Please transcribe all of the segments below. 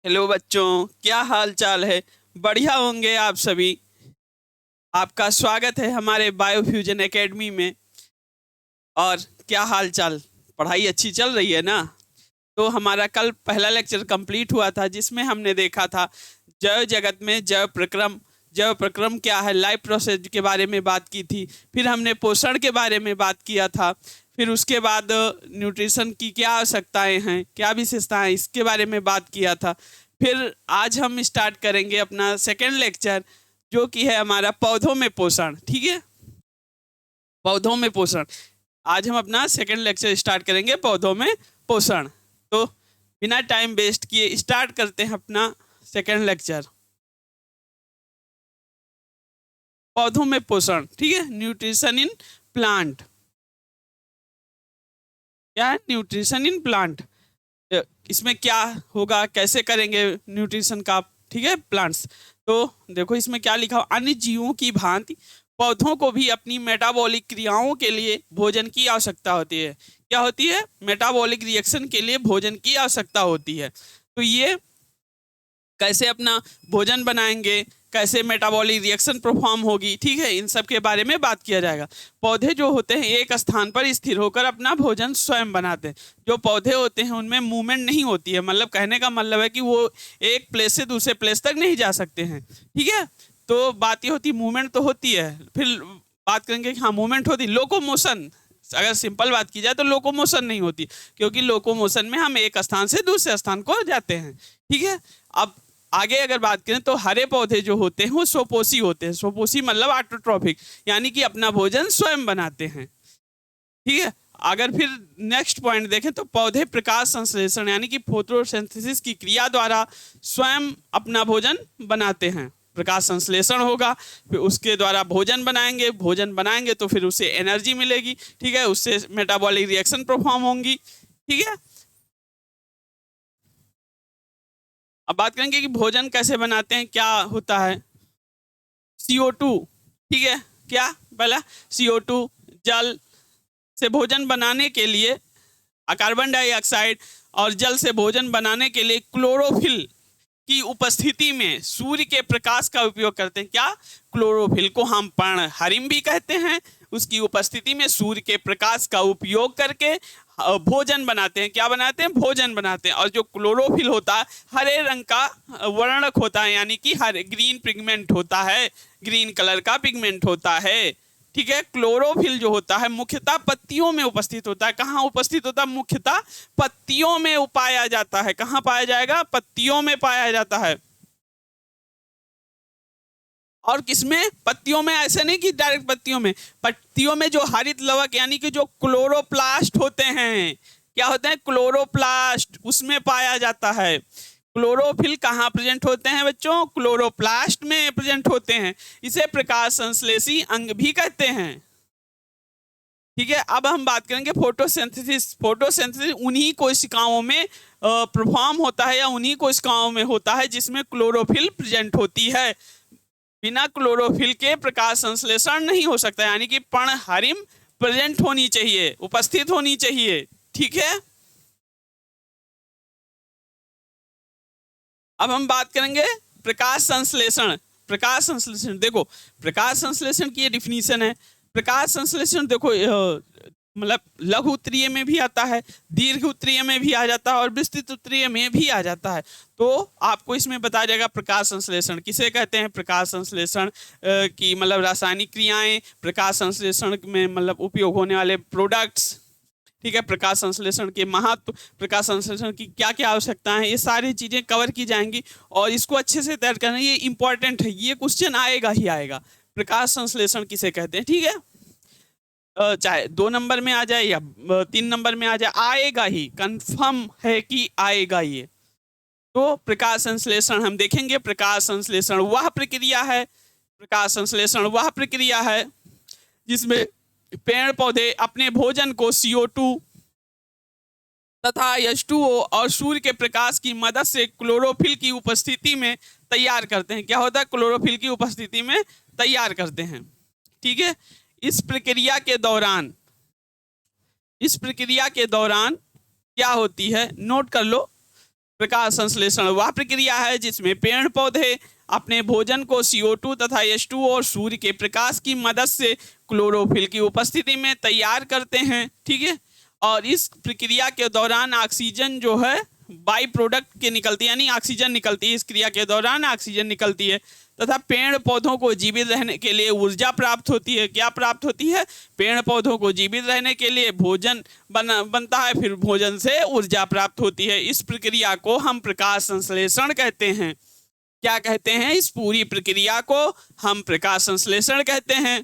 Hello बच्चों, क्या हाल चाल है। बढ़िया होंगे आप सभी। आपका स्वागत है हमारे बायोफ्यूजन एकेडमी में। और क्या हाल चाल, पढ़ाई अच्छी चल रही है ना। तो हमारा कल पहला लेक्चर कंप्लीट हुआ था जिसमें हमने देखा था जैव जगत में जैव प्रक्रम। जैव प्रक्रम क्या है, लाइफ प्रोसेस के बारे में बात की थी। फिर हमने पोषण के बारे में बात किया था। फिर उसके बाद न्यूट्रिशन की क्या आवश्यकताएं हैं, क्या विशेषताएं, इसके बारे में बात किया था। फिर आज हम स्टार्ट करेंगे अपना सेकेंड लेक्चर, जो कि है हमारा पौधों में पोषण। ठीक है, पौधों में पोषण। आज हम अपना सेकेंड लेक्चर स्टार्ट करेंगे, पौधों में पोषण। तो बिना टाइम वेस्ट किए स्टार्ट करते हैं अपना सेकेंड लेक्चर, पौधों में पोषण। ठीक है, न्यूट्रिशन इन प्लांट। क्या है न्यूट्रिशन इन प्लांट? इसमें क्या होगा, कैसे करेंगे न्यूट्रिशन का, ठीक है, प्लांट्स। तो देखो इसमें क्या लिखा हो, अन्य जीवों की भांति पौधों को भी अपनी मेटाबॉलिक क्रियाओं के लिए भोजन की आवश्यकता होती है। क्या होती है? मेटाबॉलिक रिएक्शन के लिए भोजन की आवश्यकता होती है। तो ये कैसे अपना भोजन बनाएंगे, कैसे मेटाबॉलिक रिएक्शन परफॉर्म होगी, ठीक है, इन सब के बारे में बात किया जाएगा। पौधे जो होते हैं एक स्थान पर स्थिर होकर अपना भोजन स्वयं बनाते हैं। जो पौधे होते हैं उनमें मूवमेंट नहीं होती है, मतलब कहने का मतलब है कि वो एक प्लेस से दूसरे प्लेस तक नहीं जा सकते हैं। ठीक है, तो बात ये होती, मूवमेंट तो होती है। फिर बात करेंगे कि हाँ मूवमेंट होती, लोकोमोशन। अगर सिंपल बात की जाए तो लोकोमोशन नहीं होती, क्योंकि लोकोमोशन में हम एक स्थान से दूसरे स्थान को जाते हैं। ठीक है, अब आगे अगर बात करें तो हरे पौधे जो होते हैं वो स्वपोषी होते हैं। स्वपोषी मतलब ऑटोट्रॉफिक, यानी कि अपना भोजन स्वयं बनाते हैं। ठीक है, अगर फिर नेक्स्ट पॉइंट देखें तो पौधे प्रकाश संश्लेषण यानी कि फोटोसिंथेसिस की क्रिया द्वारा स्वयं अपना भोजन बनाते हैं। प्रकाश संश्लेषण होगा, फिर उसके द्वारा भोजन बनाएंगे, भोजन बनाएंगे तो फिर उससे एनर्जी मिलेगी। ठीक है, उससे मेटाबॉलिक रिएक्शन परफॉर्म होंगी। ठीक है, अब बात करेंगे कि भोजन कैसे बनाते हैं, क्या होता है। CO2, ठीक है, क्या पहला CO2 जल से भोजन बनाने के लिए, कार्बन डाइऑक्साइड और जल से भोजन बनाने के लिए क्लोरोफिल की उपस्थिति में सूर्य के प्रकाश का उपयोग करते हैं। क्या? क्लोरोफिल को हम पर्णहरिम भी कहते हैं। उसकी उपस्थिति में सूर्य के प्रकाश का उपयोग करके भोजन बनाते हैं। क्या बनाते हैं? भोजन बनाते हैं। और जो क्लोरोफिल होता है हरे रंग का वर्णक होता है, यानी कि हरे ग्रीन पिगमेंट होता है, ग्रीन कलर का पिगमेंट होता है। ठीक है, क्लोरोफिल जो होता है मुख्यतः पत्तियों में उपस्थित होता है। कहाँ उपस्थित होता है? मुख्यतः पत्तियों में पाया जाता है। कहाँ पाया जाएगा? पत्तियों में पाया जाता है। और किसमें? पत्तियों में। ऐसे नहीं कि डायरेक्ट पत्तियों में, पत्तियों में जो हरित लवक यानी कि जो क्लोरोप्लास्ट होते हैं, क्या होते हैं? क्लोरोप्लास्ट, उसमें पाया जाता है। क्लोरोफिल कहाँ प्रेजेंट होते हैं बच्चों? क्लोरोप्लास्ट में प्रेजेंट होते हैं। इसे प्रकाश संश्लेषी अंग भी कहते हैं। ठीक है, अब हम बात करेंगे फोटोसिंथेसिस। फोटोसिंथेसिस उन्हीं कोशिकाओं में परफॉर्म होता है या उन्हीं कोशिकाओं में होता है जिसमें क्लोरोफिल प्रेजेंट होती है। बिना क्लोरोफिल के प्रकाश संश्लेषण नहीं हो सकता, यानी कि पर्णहरिम प्रेजेंट होनी चाहिए, उपस्थित होनी चाहिए। ठीक है, अब हम बात करेंगे प्रकाश संश्लेषण। प्रकाश संश्लेषण देखो, प्रकाश संश्लेषण की ये डिफिनीशन है। प्रकाश संश्लेषण देखो मतलब लघु उत्तरीय में भी आता है, दीर्घ उत्तरीय में भी आ जाता है और विस्तृत उत्तरीय में भी आ जाता है। तो आपको इसमें बताया जाएगा प्रकाश संश्लेषण किसे कहते हैं। प्रकाश संश्लेषण की मतलब रासायनिक क्रियाएं, प्रकाश संश्लेषण में मतलब उपयोग होने वाले प्रोडक्ट्स। ठीक है, प्रकाश संश्लेषण के महत्व, प्रकाश संश्लेषण की क्या क्या आवश्यकताएं हैं, ये सारी चीजें कवर की जाएंगी। और इसको अच्छे से तैयार करना, ये इंपॉर्टेंट है, ये क्वेश्चन आएगा ही आएगा। प्रकाश संश्लेषण किसे कहते हैं? ठीक है, चाहे 2 नंबर में आ जाए या 3 नंबर में आ जाए, आएगा ही, कंफर्म है कि आएगा ये। तो प्रकाश संश्लेषण हम देखेंगे। प्रकाश संश्लेषण वह प्रक्रिया है, प्रकाश संश्लेषण वह प्रक्रिया है जिसमें पेड़ पौधे अपने भोजन को CO2 तथा H2O और सूर्य के प्रकाश की मदद से क्लोरोफिल की उपस्थिति में तैयार करते हैं। क्या होता है? क्लोरोफिल की उपस्थिति में तैयार करते हैं। ठीक है, इस प्रक्रिया के दौरान, इस प्रक्रिया के दौरान क्या होती है, नोट कर लो। प्रकाश संश्लेषण वह प्रक्रिया है जिसमें पेड़ पौधे अपने भोजन को CO2 तथा H2O और सूर्य के प्रकाश की मदद से क्लोरोफिल की उपस्थिति में तैयार करते हैं, ठीक है। और इस प्रक्रिया के दौरान ऑक्सीजन जो है बाई प्रोडक्ट के निकलती है, यानी ऑक्सीजन निकलती है, इस क्रिया के दौरान ऑक्सीजन निकलती है तथा पेड़ पौधों को जीवित रहने के लिए ऊर्जा प्राप्त होती है। क्या प्राप्त होती है? पेड़ पौधों को जीवित रहने के लिए भोजन बनता है, फिर भोजन से ऊर्जा प्राप्त होती है। इस प्रक्रिया को हम प्रकाश संश्लेषण कहते हैं। क्या कहते हैं? इस पूरी प्रक्रिया को हम प्रकाश संश्लेषण कहते हैं।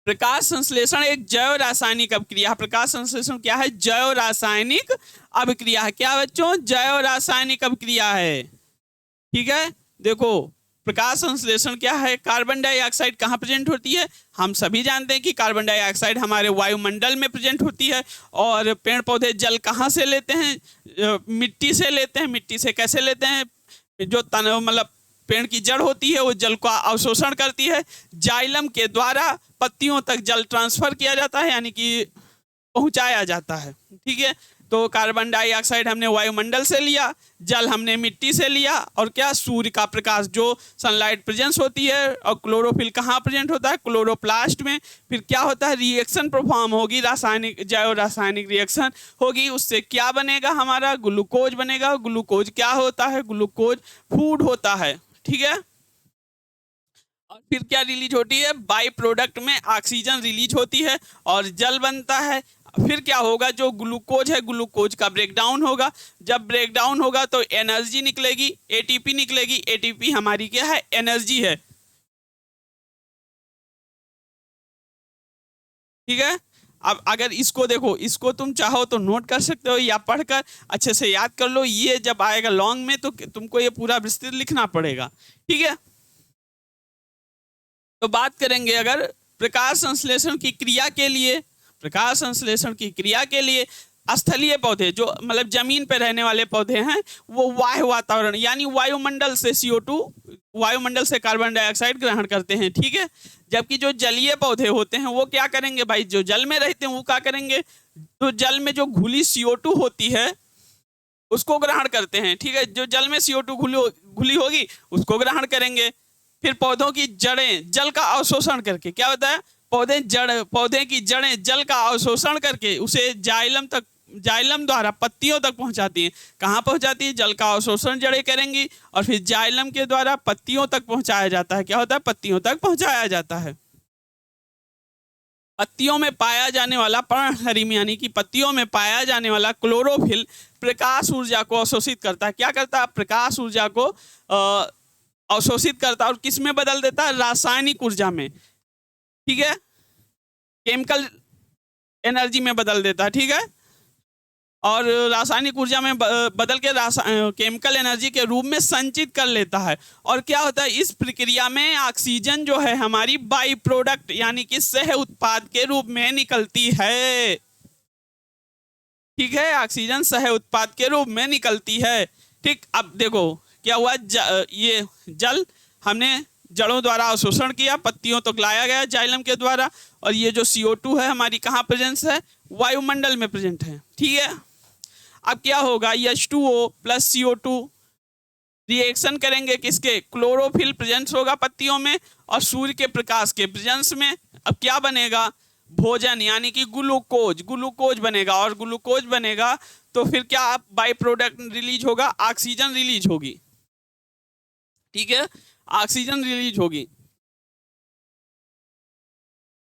प्रकाश संश्लेषण एक जैव रासायनिक अभिक्रिया। प्रकाश संश्लेषण क्या है? जैव रासायनिक अभिक्रिया है। क्या बच्चों? जैव रासायनिक अभिक्रिया है, ठीक है। देखो प्रकाश संश्लेषण क्या है? कार्बन डाइऑक्साइड कहाँ प्रेजेंट होती है? हम सभी जानते हैं कि कार्बन डाइऑक्साइड हमारे वायुमंडल में प्रेजेंट होती है। और पेड़ पौधे जल कहाँ से लेते हैं? मिट्टी से लेते हैं। मिट्टी से कैसे लेते हैं? जो तन मतलब पेड़ की जड़ होती है वो जल का अवशोषण करती है, जाइलम के द्वारा पत्तियों तक जल ट्रांसफर किया जाता है, यानी कि पहुंचाया जाता है, ठीक है। तो कार्बन डाइऑक्साइड हमने वायुमंडल से लिया, जल हमने मिट्टी से लिया, और क्या? सूर्य का प्रकाश जो सनलाइट प्रेजेंस होती है। और क्लोरोफिल कहाँ प्रेजेंट होता है? क्लोरोप्लास्ट में। फिर क्या होता है? रिएक्शन परफॉर्म होगी, रासायनिक जैव रासायनिक रिएक्शन होगी। उससे क्या बनेगा? हमारा ग्लूकोज बनेगा। ग्लूकोज क्या होता है? ग्लूकोज फूड होता है, ठीक है। और फिर क्या रिलीज होती है? बाई प्रोडक्ट में ऑक्सीजन रिलीज होती है और जल बनता है। फिर क्या होगा? जो ग्लूकोज है, ग्लूकोज का ब्रेकडाउन होगा। जब ब्रेकडाउन होगा तो एनर्जी निकलेगी, एटीपी निकलेगी। एटीपी हमारी क्या है? एनर्जी है, ठीक है। अब अगर इसको देखो, इसको तुम चाहो तो नोट कर सकते हो या पढ़कर अच्छे से याद कर लो। ये जब आएगा लॉन्ग में तो तुमको ये पूरा विस्तृत लिखना पड़ेगा, ठीक है। तो बात करेंगे अगर प्रकाश संश्लेषण की क्रिया के लिए, प्रकाश संश्लेषण की क्रिया के लिए स्थलीय पौधे जो मतलब जमीन पर रहने वाले पौधे हैं वो वायु वातावरण यानी वायुमंडल से CO2, वायुमंडल से कार्बन डाइऑक्साइड ग्रहण करते हैं, ठीक है। जबकि जो जलीय पौधे होते हैं वो क्या करेंगे भाई? जो जल में रहते हैं वो क्या करेंगे? तो जल में जो घुली CO2 होती है उसको ग्रहण करते हैं, ठीक है। जो जल में CO2 घुली होगी उसको ग्रहण करेंगे। फिर पौधों की जड़ें जल का अवशोषण करके क्या होता है? पौधे की जड़ें जल का अवशोषण करके उसे जाइलम द्वारा पत्तियों तक पहुंचाती हैं। कहाँ पहुंचाती है? जल का अवशोषण जड़ें करेंगी और फिर जाइलम के द्वारा पत्तियों तक पहुंचाया जाता है। क्या होता है? पत्तियों तक पहुंचाया जाता है। पत्तियों में पाया जाने वाला पर्णहरिम यानी कि पत्तियों में पाया जाने वाला क्लोरोफिल प्रकाश ऊर्जा को अवशोषित करता है। क्या करता है? प्रकाश ऊर्जा को अवशोषित करता है और किस में बदल देता है? रासायनिक ऊर्जा में, ठीक है। केमिकल एनर्जी में बदल देता है, ठीक है। और रासायनिक ऊर्जा में बदल के केमिकल एनर्जी के रूप में संचित कर लेता है। और क्या होता है? इस प्रक्रिया में ऑक्सीजन जो है हमारी बाई प्रोडक्ट यानी कि सह उत्पाद के रूप में निकलती है, ठीक है। ऑक्सीजन सह उत्पाद के रूप में निकलती है, ठीक। अब देखो क्या हुआ? ये जल हमने जड़ों द्वारा अवशोषण किया, पत्तियों तक लाया गया जाइलम के द्वारा। और ये जो CO2 है हमारी कहाँ प्रेजेंस है? वायुमंडल में प्रेजेंट है, ठीक है। अब क्या होगा? H2O प्लस CO2 रिएक्शन करेंगे किसके? क्लोरोफिल प्रेजेंस होगा पत्तियों में और सूर्य के प्रकाश के प्रेजेंस में। अब क्या बनेगा? भोजन यानी कि ग्लूकोज बनेगा। और ग्लूकोज बनेगा तो फिर क्या बाई प्रोडक्ट रिलीज होगा? ऑक्सीजन रिलीज होगी, ठीक है। ऑक्सीजन रिलीज होगी।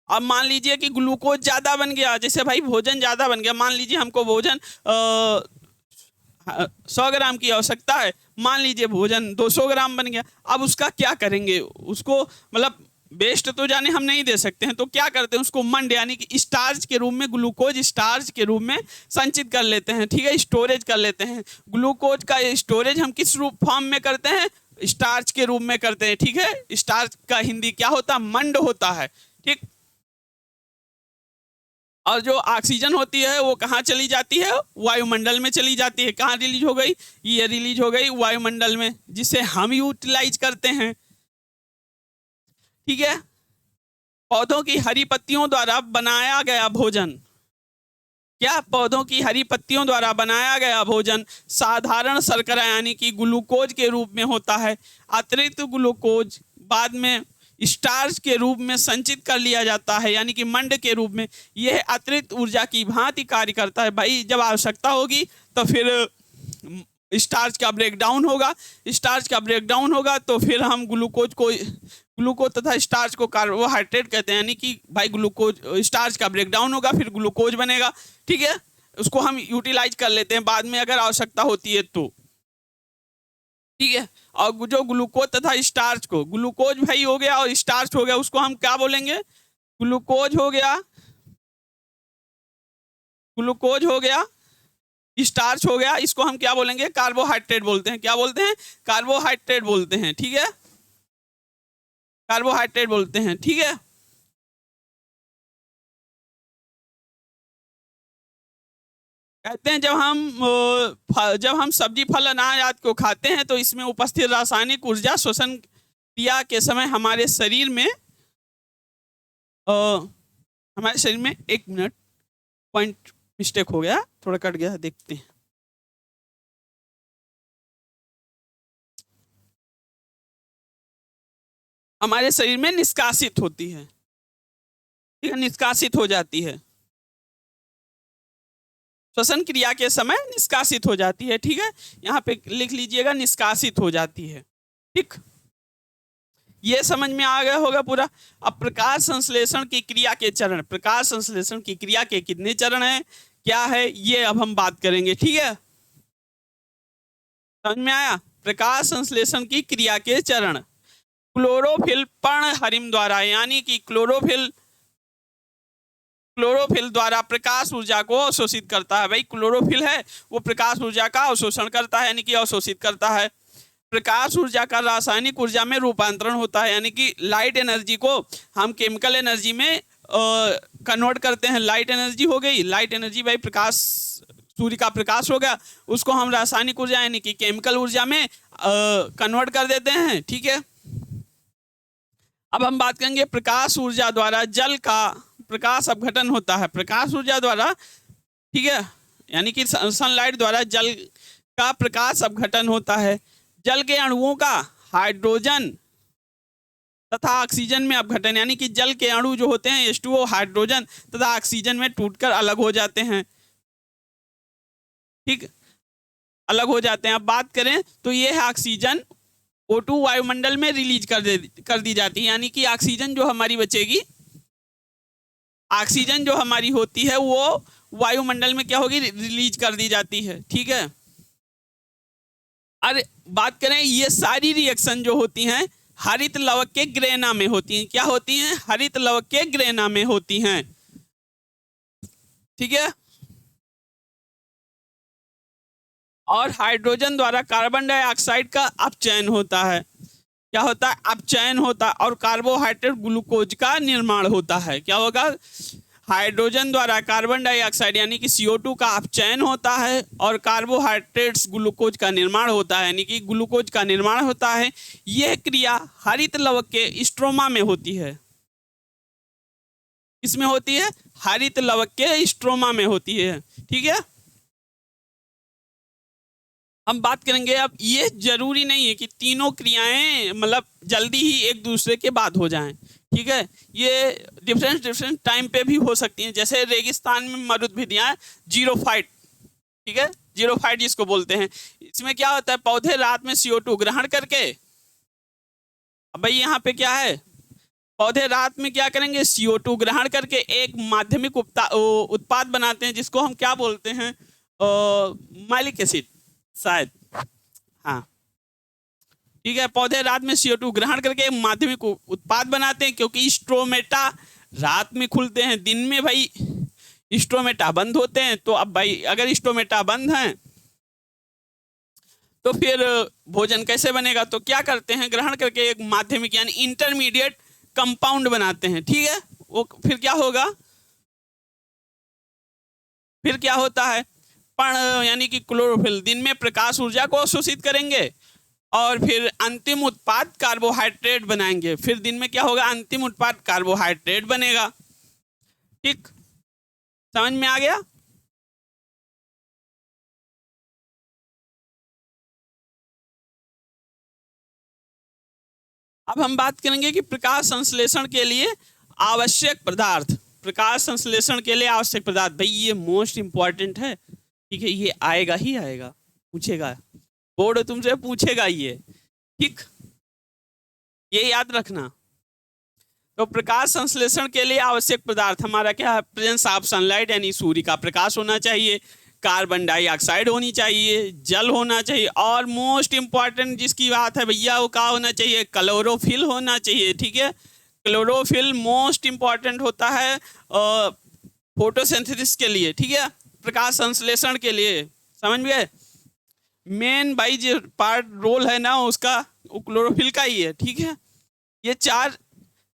अब मान लीजिए कि ग्लूकोज ज्यादा बन गया, जैसे भाई भोजन ज्यादा बन गया। मान लीजिए हमको भोजन 100 ग्राम की आवश्यकता है, मान लीजिए भोजन 200 ग्राम बन गया। अब उसका क्या करेंगे? उसको मतलब वेस्ट तो जाने हम नहीं दे सकते हैं, तो क्या करते हैं? उसको मंड यानी कि स्टार्च के रूप में, ग्लूकोज स्टार्च के रूप में संचित कर लेते हैं, ठीक है। स्टोरेज कर लेते हैं। ग्लूकोज का स्टोरेज हम किस रूप फॉर्म में करते हैं? स्टार्च के रूप में करते हैं, ठीक है। स्टार्च का हिंदी क्या होता है? मंड होता है, ठीक। और जो ऑक्सीजन होती है वो कहाँ चली जाती है? वायुमंडल में चली जाती है। कहाँ रिलीज हो गई? ये रिलीज हो गई वायुमंडल में, जिसे हम यूटिलाइज करते हैं, ठीक है। पौधों की हरी पत्तियों द्वारा बनाया गया भोजन क्या पौधों की हरी पत्तियों द्वारा बनाया गया भोजन साधारण शर्करा यानी कि ग्लूकोज के रूप में होता है। अतिरिक्त ग्लूकोज बाद में स्टार्च के रूप में संचित कर लिया जाता है यानी कि मंड के रूप में। यह अतिरिक्त ऊर्जा की भांति कार्य करता है। भाई जब आवश्यकता होगी तो फिर स्टार्च का ब्रेकडाउन होगा, स्टार्च का ब्रेकडाउन होगा तो फिर हम ग्लूकोज तथा स्टार्च को कार्बोहाइड्रेट कहते हैं, यानी कि भाई ग्लूकोज स्टार्च का ब्रेकडाउन होगा फिर ग्लूकोज बनेगा। ठीक है, उसको हम यूटिलाइज कर लेते हैं बाद में अगर आवश्यकता होती है तो। ठीक है, और जो ग्लूकोज तथा स्टार्च को, ग्लूकोज भाई हो गया और स्टार्च हो गया, उसको हम क्या बोलेंगे? ग्लूकोज हो गया, ग्लूकोज हो गया, स्टार्च हो गया, इसको हम क्या बोलेंगे? कार्बोहाइड्रेट बोलते हैं। क्या बोलते हैं? कार्बोहाइड्रेट बोलते हैं। ठीक है, कार्बोहाइड्रेट बोलते हैं। ठीक है, कहते हैं जब हम सब्जी फल अनाज आदि को खाते हैं तो इसमें उपस्थित रासायनिक ऊर्जा श्वसन क्रिया के समय हमारे शरीर में एक मिनट, पॉइंट मिस्टेक हो गया, थोड़ा कट गया, देखते हैं। हमारे शरीर में निष्कासित होती है। ठीक है, निष्कासित हो जाती है, श्वसन क्रिया के समय निष्कासित हो जाती है। ठीक है, यहाँ पे लिख लीजिएगा, निष्कासित हो जाती है। ठीक, ये समझ में आ गया होगा पूरा। अब प्रकाश संश्लेषण की क्रिया के चरण, प्रकाश संश्लेषण की क्रिया के कितने चरण हैं, क्या है, ये अब हम बात करेंगे। ठीक है, समझ में आया? प्रकाश संश्लेषण की क्रिया के चरण। क्लोरोफिल पर्णहरिम द्वारा, यानी कि क्लोरोफिल द्वारा प्रकाश ऊर्जा को अवशोषित करता है। भाई क्लोरोफिल है वो प्रकाश ऊर्जा का अवशोषण करता है, यानी कि अवशोषित करता है। प्रकाश ऊर्जा का रासायनिक ऊर्जा में रूपांतरण होता है, यानी कि लाइट एनर्जी को हम केमिकल एनर्जी में कन्वर्ट करते हैं। लाइट एनर्जी हो गई, लाइट एनर्जी भाई प्रकाश, सूर्य का प्रकाश हो गया, उसको हम रासायनिक ऊर्जा यानी कि केमिकल ऊर्जा में कन्वर्ट कर देते हैं। ठीक है, अब हम बात करेंगे प्रकाश ऊर्जा द्वारा जल का प्रकाश अपघटन होता है। प्रकाश ऊर्जा द्वारा, ठीक है, यानी कि सनलाइट द्वारा जल का प्रकाश अपघटन होता है। जल के अणुओं का हाइड्रोजन तथा ऑक्सीजन में अपघटन, यानी कि जल के अणु जो होते हैं H2O हाइड्रोजन तथा ऑक्सीजन में टूटकर अलग हो जाते हैं। ठीक, अलग हो जाते हैं। अब बात करें तो ये है ऑक्सीजन O2 वायुमंडल में रिलीज कर दी जाती है, यानी कि ऑक्सीजन जो हमारी बचेगी, ऑक्सीजन जो हमारी होती है वो वायुमंडल में क्या होगी? रिलीज कर दी जाती है। ठीक है, अरे बात करें ये सारी रिएक्शन जो होती हैं हरित लवक के ग्रेना में होती हैं। क्या होती हैं? हरित लवक के ग्रेना में होती हैं। ठीक है, और हाइड्रोजन द्वारा कार्बन डाइऑक्साइड का अपचयन होता है। क्या होता है? अपचयन होता है, और कार्बोहाइड्रेट ग्लूकोज का निर्माण होता है। क्या होगा? हाइड्रोजन द्वारा कार्बन डाइऑक्साइड यानी कि CO2 का अपचयन होता है और कार्बोहाइड्रेट्स ग्लूकोज का निर्माण होता है, यानी कि ग्लूकोज का निर्माण होता है। यह क्रिया हरित लवक के स्ट्रोमा में होती है। किसमें होती है? हरित लवक के स्ट्रोमा में होती है। ठीक है, हम बात करेंगे अब, ये जरूरी नहीं है कि तीनों क्रियाएं मतलब जल्दी ही एक दूसरे के बाद हो जाएं। ठीक है, ये डिफरेंट टाइम पे भी हो सकती हैं। जैसे रेगिस्तान में मरुद्भिदियां जीरोफाइट, ठीक है, जीरोफाइट जिसको बोलते हैं, इसमें क्या होता है? पौधे रात में CO2 ग्रहण करके, अब भाई यहाँ पे क्या है? पौधे रात में क्या करेंगे? CO2 ग्रहण करके एक माध्यमिक उत्पाद बनाते हैं जिसको हम क्या बोलते हैं? मैलिक एसिड शायद, हाँ ठीक है। पौधे रात में CO2 ग्रहण करके माध्यमिक उत्पाद बनाते हैं, क्योंकि स्ट्रोमेटा रात में खुलते हैं, दिन में भाई स्ट्रोमेटा बंद होते हैं। तो अब भाई अगर स्ट्रोमेटा बंद हैं तो फिर भोजन कैसे बनेगा? तो क्या करते हैं? ग्रहण करके एक माध्यमिक यानी इंटरमीडिएट कंपाउंड बनाते हैं। ठीक है, वो फिर क्या होगा? फिर क्या होता है? पर्ण यानी कि क्लोरोफिल दिन में प्रकाश ऊर्जा को अवशोषित करेंगे और फिर अंतिम उत्पाद कार्बोहाइड्रेट बनाएंगे। फिर दिन में क्या होगा? अंतिम उत्पाद कार्बोहाइड्रेट बनेगा। ठीक, समझ में आ गया? अब हम बात करेंगे कि प्रकाश संश्लेषण के लिए आवश्यक पदार्थ। प्रकाश संश्लेषण के लिए आवश्यक पदार्थ, भाई ये मोस्ट इंपॉर्टेंट है, ठीक है, ये आएगा ही आएगा, पूछेगा, बोर्ड तुमसे पूछेगा ये, ठीक, ये याद रखना। तो प्रकाश संश्लेषण के लिए आवश्यक पदार्थ हमारा क्या है? प्रेजेंस ऑफ सनलाइट यानी सूर्य का प्रकाश होना चाहिए, कार्बन डाइऑक्साइड होनी चाहिए, जल होना चाहिए, और मोस्ट इंपॉर्टेंट जिसकी बात है भैया वो क्या होना चाहिए? क्लोरोफिल होना चाहिए, ठीक है। क्लोरोफिल मोस्ट इंपॉर्टेंट होता है फोटोसिंथेसिस के लिए, ठीक है, प्रकाश संश्लेषण के लिए, समझ गए। मेन भाई जो पार्ट रोल है ना उसका वो क्लोरोफिल का ही है, ठीक है। ये 4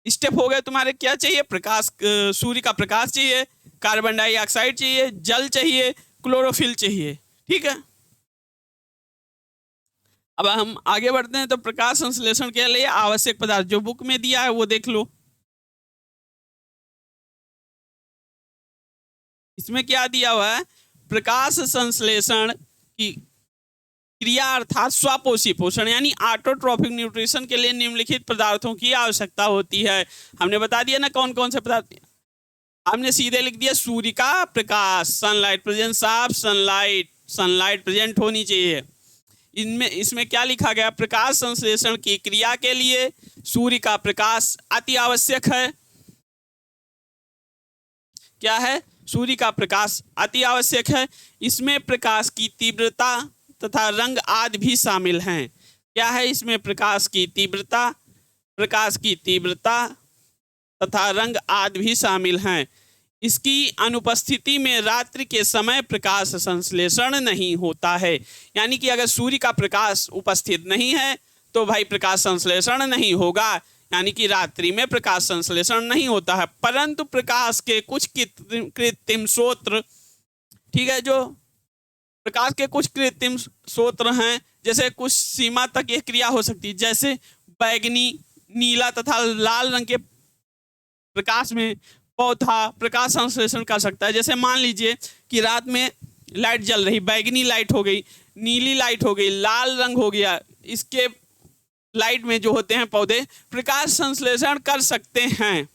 स्टेप हो गए तुम्हारे। क्या चाहिए? प्रकाश, सूर्य का प्रकाश चाहिए, कार्बन डाइऑक्साइड चाहिए, जल चाहिए, क्लोरोफिल चाहिए, ठीक है। अब हम आगे बढ़ते हैं। तो प्रकाश संश्लेषण के लिए आवश्यक पदार्थ जो बुक में दिया है वो देख लो। इसमें क्या दिया हुआ है? प्रकाश संश्लेषण की क्रिया अर्थात स्वापोषी पोषण यानी ऑटोट्रॉफिक न्यूट्रिशन के लिए निम्नलिखित पदार्थों की आवश्यकता होती है। हमने बता दिया ना कौन कौन से पदार्थ। हमने सीधे लिख दिया सूर्य का प्रकाश, sunlight, presence of sunlight, sunlight present होनी चाहिए। इनमें इसमें क्या लिखा गया? प्रकाश संश्लेषण की क्रिया के लिए सूर्य का प्रकाश अति आवश्यक है। क्या है? सूर्य का प्रकाश अति आवश्यक है। इसमें प्रकाश की तीव्रता तथा रंग आदि भी शामिल हैं। क्या है इसमें? प्रकाश की तीव्रता, प्रकाश की तीव्रता तथा रंग आदि भी शामिल हैं। इसकी अनुपस्थिति में रात्रि के समय प्रकाश संश्लेषण नहीं होता है। यानी कि अगर सूर्य का प्रकाश उपस्थित नहीं है तो भाई प्रकाश संश्लेषण नहीं होगा, यानी कि रात्रि में प्रकाश संश्लेषण नहीं होता है। परंतु प्रकाश के कुछ कृत्रिम स्रोत, ठीक है, जो प्रकाश के कुछ कृत्रिम स्रोत हैं, जैसे कुछ सीमा तक यह क्रिया हो सकती है, जैसे बैगनी, नीला तथा लाल रंग के प्रकाश में पौधा प्रकाश संश्लेषण कर सकता है। जैसे मान लीजिए कि रात में लाइट जल रही, बैगनी लाइट हो गई, नीली लाइट हो गई, लाल रंग हो गया, इसके लाइट में जो होते हैं पौधे प्रकाश संश्लेषण कर सकते हैं।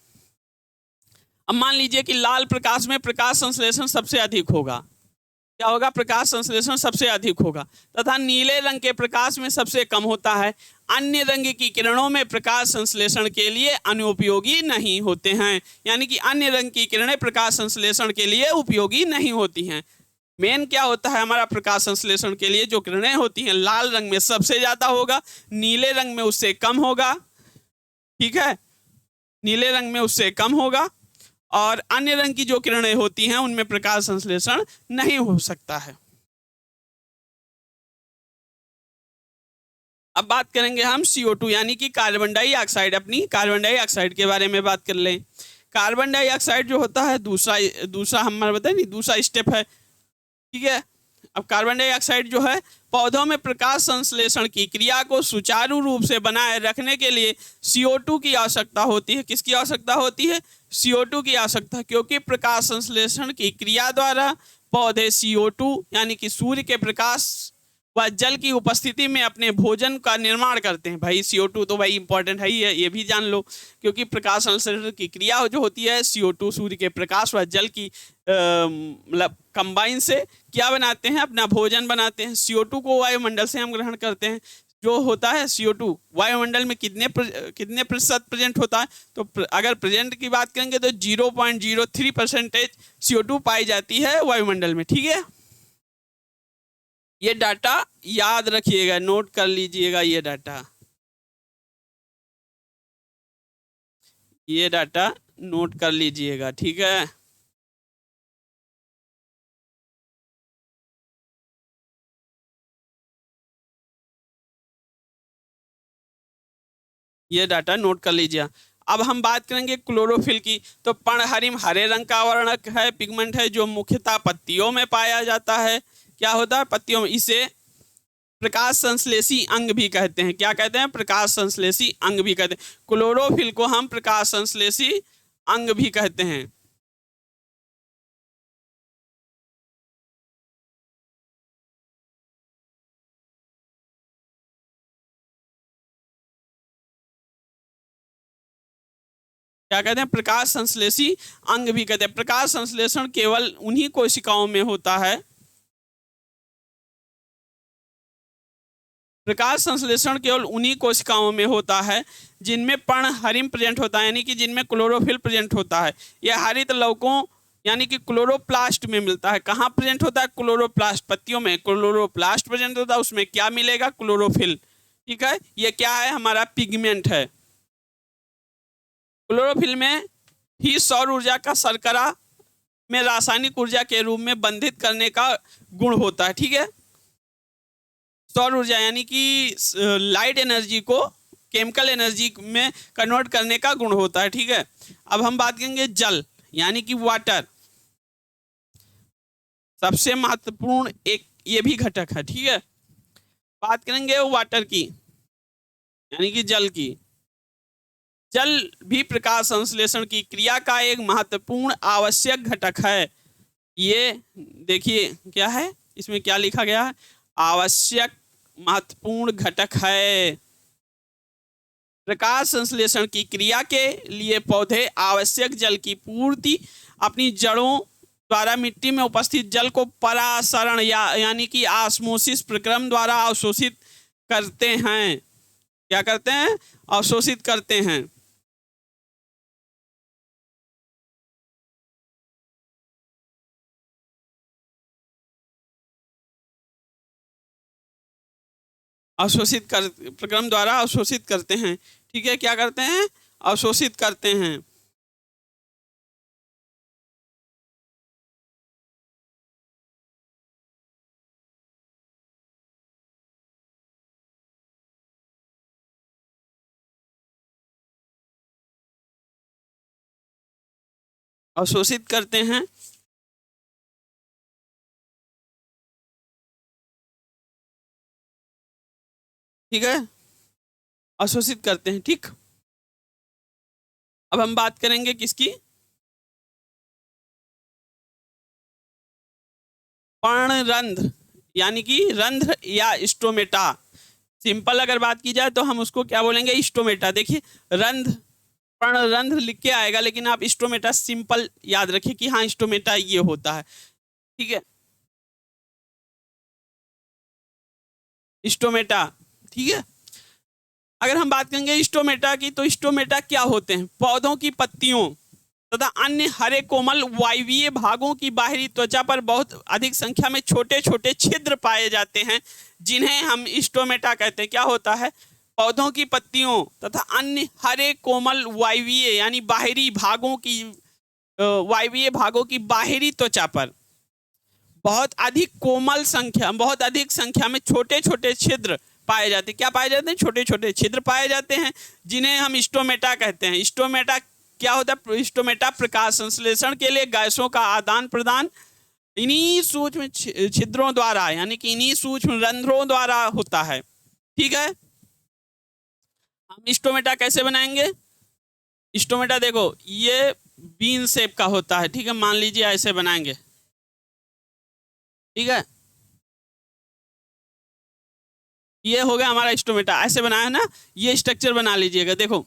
अब मान लीजिए कि लाल प्रकाश में प्रकाश संश्लेषण सबसे अधिक होगा। क्या होगा? प्रकाश संश्लेषण सबसे अधिक होगा, तथा नीले रंग के प्रकाश में सबसे कम होता है। अन्य रंग की किरणों में प्रकाश संश्लेषण के लिए अनुपयोगी नहीं होते हैं। यानी कि अन्य रंग की किरणें प्रकाश संश्लेषण के लिए उपयोगी नहीं होती हैं। मेन क्या होता है हमारा प्रकाश संश्लेषण के लिए? जो किरणें होती हैं लाल रंग में सबसे ज्यादा होगा, नीले रंग में उससे कम होगा, ठीक है, नीले रंग में उससे कम होगा, और अन्य रंग की जो किरणें होती हैं उनमें प्रकाश संश्लेषण नहीं हो सकता है। अब बात करेंगे हम CO2 यानी कि कार्बन डाइऑक्साइड। अपनी कार्बन डाइऑक्साइड के बारे में बात कर लें। कार्बन डाइऑक्साइड जो होता है दूसरा हमारा बताए नहीं, दूसरा स्टेप है, ठीक है। अब कार्बन डाइऑक्साइड जो है पौधों में प्रकाश संश्लेषण की क्रिया को सुचारू रूप से बनाए रखने के लिए CO2 की आवश्यकता होती है। किसकी आवश्यकता होती है? CO2 की आवश्यकता, क्योंकि प्रकाश संश्लेषण की क्रिया द्वारा पौधे CO2 यानी कि सूर्य के प्रकाश व जल की उपस्थिति में अपने भोजन का निर्माण करते हैं। भाई CO2 तो भाई इंपॉर्टेंट है ही है, ये भी जान लो, क्योंकि प्रकाश संश्लेषण की क्रिया जो होती है CO2 सूर्य के प्रकाश व जल की मतलब कंबाइन से क्या बनाते हैं? अपना भोजन बनाते हैं। CO2 को वायुमंडल से हम ग्रहण करते हैं। जो होता है CO2 वायुमंडल में कितने प्रतिशत प्रेजेंट होता है? तो अगर प्रेजेंट की बात करेंगे तो 0.03% CO2 पाई जाती है वायुमंडल में, ठीक है। ये डाटा याद रखिएगा, नोट कर लीजिएगा ये डाटा, ये डाटा नोट कर लीजिएगा, ठीक है। ये डाटा नोट कर लीजिए। अब हम बात करेंगे क्लोरोफिल की। तो पर्णहरिम हरे रंग का वर्णक है, पिगमेंट है, जो मुख्यतः पत्तियों में पाया जाता है। क्या होता है? पत्तियों में। इसे प्रकाश संश्लेषी अंग भी कहते हैं। क्या कहते हैं? प्रकाश संश्लेषी अंग भी कहते हैं। क्लोरोफिल को हम प्रकाश संश्लेषी अंग भी कहते हैं। क्या कहते हैं, प्रकाश संश्लेषी अंग भी कहते हैं। प्रकाश संश्लेषण केवल उन्हीं कोशिकाओं में होता है, प्रकाश संश्लेषण केवल उन्हीं कोशिकाओं में होता है जिनमें पर्णहरिम प्रेजेंट होता है, यानी कि जिनमें क्लोरोफिल प्रेजेंट होता है। यह हरित लवकों यानी कि क्लोरोप्लास्ट में मिलता है। कहाँ प्रेजेंट होता है, क्लोरोप्लास्ट, पत्तियों में क्लोरोप्लास्ट प्रेजेंट होता है, उसमें क्या मिलेगा, क्लोरोफिल। ठीक है, ये क्या है, हमारा पिगमेंट है। क्लोरोफिल में ही सौर ऊर्जा का शर्करा में रासायनिक ऊर्जा के रूप में बंधित करने का गुण होता है। ठीक है, सौर ऊर्जा यानी कि लाइट एनर्जी को केमिकल एनर्जी में कन्वर्ट करने का गुण होता है। ठीक है, अब हम बात करेंगे जल यानी कि वाटर, सबसे महत्वपूर्ण एक ये भी घटक है। ठीक है, बात करेंगे वाटर की यानी कि जल की। जल भी प्रकाश संश्लेषण की क्रिया का एक महत्वपूर्ण आवश्यक घटक है। ये देखिए क्या है, इसमें क्या लिखा गया है, आवश्यक महत्वपूर्ण घटक है। प्रकाश संश्लेषण की क्रिया के लिए पौधे आवश्यक जल की पूर्ति अपनी जड़ों द्वारा मिट्टी में उपस्थित जल को परासरण यानी कि ऑस्मोसिस प्रक्रम द्वारा अवशोषित करते हैं। क्या करते हैं, अवशोषित करते हैं। अवशोषित कर प्रक्रम द्वारा अवशोषित करते हैं। ठीक है, क्या करते हैं, अवशोषित करते हैं। अवशोषित करते हैं। ठीक है, अवशोषित करते हैं। ठीक, अब हम बात करेंगे किसकी, पर्णरंध्र यानी कि रंध्र या स्टोमेटा। सिंपल अगर बात की जाए तो हम उसको क्या बोलेंगे, स्टोमेटा। देखिए रंध्र, पर्णरंध्र लिख के आएगा, लेकिन आप स्टोमेटा सिंपल याद रखिए कि हाँ स्टोमेटा ये होता है। ठीक है, स्टोमेटा। ठीक है, अगर हम बात करेंगे स्टोमेटा की, तो स्टोमेटा क्या होते हैं, पौधों की पत्तियों तथा अन्य हरे कोमल वायवीय भागों की बाहरी त्वचा पर बहुत अधिक संख्या में छोटे छोटे छिद्र पाए जाते हैं, जिन्हें हम स्टोमेटा कहते हैं। क्या होता है, पौधों की पत्तियों तथा अन्य हरे कोमल वायवीय यानी बाहरी भागों की वायवीय भागों की बाहरी त्वचा पर बहुत अधिक संख्या में छोटे छोटे छिद्र पाए जाते हैं। क्या पाए जाते हैं, छोटे छोटे छिद्र पाए जाते हैं, जिन्हें हम स्टोमेटा कहते हैं। स्टोमेटा क्या होता है, स्टोमेटा प्रकाश संश्लेषण के लिए गैसों का आदान प्रदान इन्हीं सूक्ष्म छिद्रों द्वारा यानी कि इन्हीं सूक्ष्म रंध्रों द्वारा होता है। ठीक है, हम स्टोमेटा कैसे बनाएंगे, स्टोमेटा देखो ये बीन शेप का होता है। ठीक है, मान लीजिए ऐसे बनाएंगे। ठीक है, ये हो गया हमारा स्टोमेटा, ऐसे बनाया है ना, ये स्ट्रक्चर बना लीजिएगा। देखो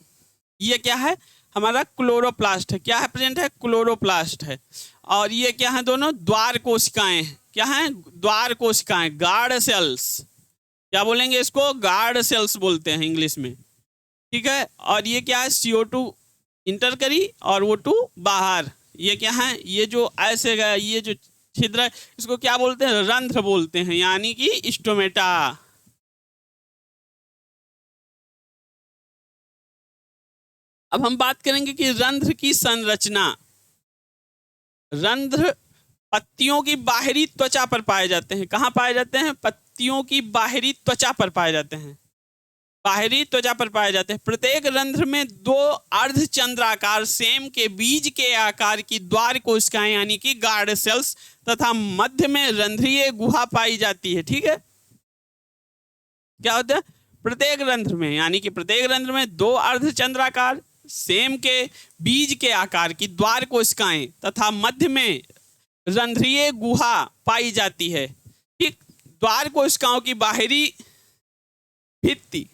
ये क्या है, हमारा क्लोरोप्लास्ट है। क्या है, प्रेजेंट है, क्लोरोप्लास्ट है। और ये क्या है, दोनों द्वार कोशिकाएं। क्या है, द्वार कोशिकाएं, गार्ड सेल्स। क्या बोलेंगे इसको, गार्ड सेल्स बोलते हैं इंग्लिश में। ठीक है, और ये क्या है, CO2 इंटर करी और O2 बाहर। ये क्या है, ये जो ऐसे गया, ये जो छिद्र है इसको क्या बोलते हैं, रंध्र बोलते हैं, यानी कि स्टोमेटा। अब हम बात करेंगे कि रंध्र की संरचना। रंध्र पत्तियों की बाहरी त्वचा पर पाए जाते हैं। कहाँ पाए जाते हैं, पत्तियों की बाहरी त्वचा पर पाए जाते हैं, बाहरी त्वचा पर पाए जाते हैं। प्रत्येक रंध्र में दो अर्धचंद्राकार सेम के बीज के आकार की द्वार कोशिकाएं यानी कि गार्ड सेल्स तथा मध्य में रंध्रीय गुहा पाई जाती है। ठीक है, क्या होता है, प्रत्येक रंध्र में यानी कि प्रत्येक रंध्र में दो अर्धचंद्राकार सेम के बीज के आकार की द्वार कोशिकाएं तथा मध्य में रंध्रीय गुहा पाई जाती है। ठीक, द्वार कोशिकाओं की बाहरी भित्ति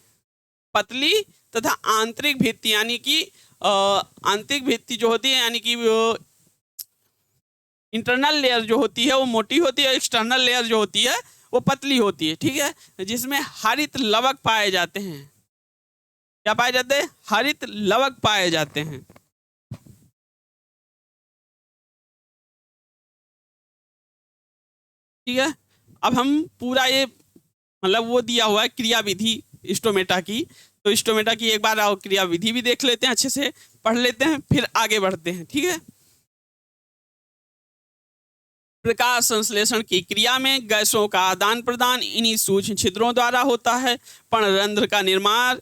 पतली तथा आंतरिक भित्ति यानी कि आंतरिक भित्ति जो होती है यानी कि इंटरनल लेयर जो होती है वो मोटी होती है, एक्सटर्नल लेयर जो होती है वो पतली होती है, ठीक है, जिसमें हरित लवक पाए जाते हैं। क्या पाए जाते हैं? हरित लवक पाए जाते हैं। ठीक है, अब हम पूरा ये मतलब वो दिया हुआ है क्रियाविधि स्टोमेटा की, तो स्टोमेटा की एक बार क्रियाविधि भी देख लेते हैं, अच्छे से पढ़ लेते हैं, फिर आगे बढ़ते हैं। ठीक है, प्रकाश संश्लेषण की क्रिया में गैसों का आदान प्रदान इन्हीं सूक्ष्म छिद्रों द्वारा होता है। पर्णरंध्र का निर्माण